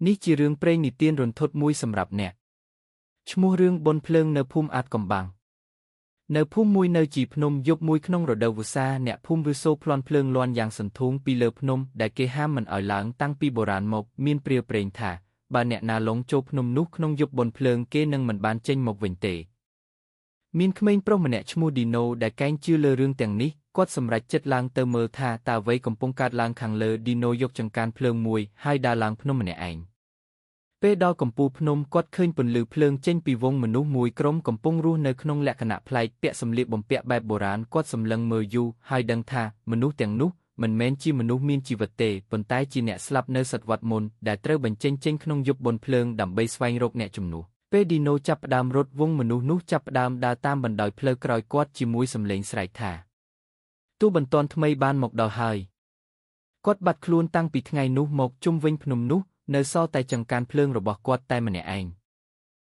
នេះជារឿងព្រេងនិទានរន្ធត់មួយសម្រាប់អ្នកឈ្មោះរឿងបុណ្យភ្លើងនៅភូមិអាតកំបាំងនៅភូមិមួយនៅជីភ្នំយប់មួយក្នុងរដូវវស្សាអ្នកភូមិឬសូរប្លន់ភ្លើងលាន់យ៉ាងសន្ធោងពីលើភ្នំដែលគេហាមមិនឲ្យឡើងតាំងពីបុរាណមកមានព្រាវព្រេងថាបើអ្នកណាលងចូលភ្នំនោះក្នុងយប់បុណ្យភ្លើងគេនឹងមិនបានចេញមកវិញទេមានក្មេងប្រុសម្នាក់ឈ្មោះឌីណូដែលកែងជឿលើរឿងទាំងនេះគាត់សម្រេចចិត្តឡើងទៅមើលថាតើអ្វីកំពុងកើតឡើងខាងលើឌីណូយកចង្កានភ្លើងមួយហើយដើរឡើងភ្នំម្នាក់ឯងពេលដល់កំពូលភ្នំគាត់ឃើញពន្លឺភ្លើងចេញពីវងមនុស្សមួយក្រុមកំពុងរស់នៅក្នុងលក្ខណៈប្លែកពាក់សម្លៀកបំពាក់បែបបុរាណគាត់សម្លឹងមើលយូរហើយដឹងថាមនុស្សទាំងនោះមិនមែនជាមនុស្សមានជីវិតទេប៉ុន្តែជាអ្នកស្លាប់នៅសតវត្សមុនដែលត្រូវបញ្ចេញចេញក្នុងយប់បុណ្យភ្លើងដើម្បីស្វែងរកអ្នកជំនួសពេលឌីណូចាប់ផ្ដើមរត់វងមនុស្សនោះចាប់ផ្ដើមដើរតាមបណ្ដោយផ្លូវក្រោយគាត់ជាមួយសំឡេងស្រែកថាទូបន្ទាន់ថ្មីបានមកដល់ហើយគាត់បាត់ខ្លួនតាំងពីថ្ងៃនោះមកជុំវិញភ្នំនោះនៅសល់តែចង្កានភ្លើងរបស់គាត់តែម្នាក់ឯង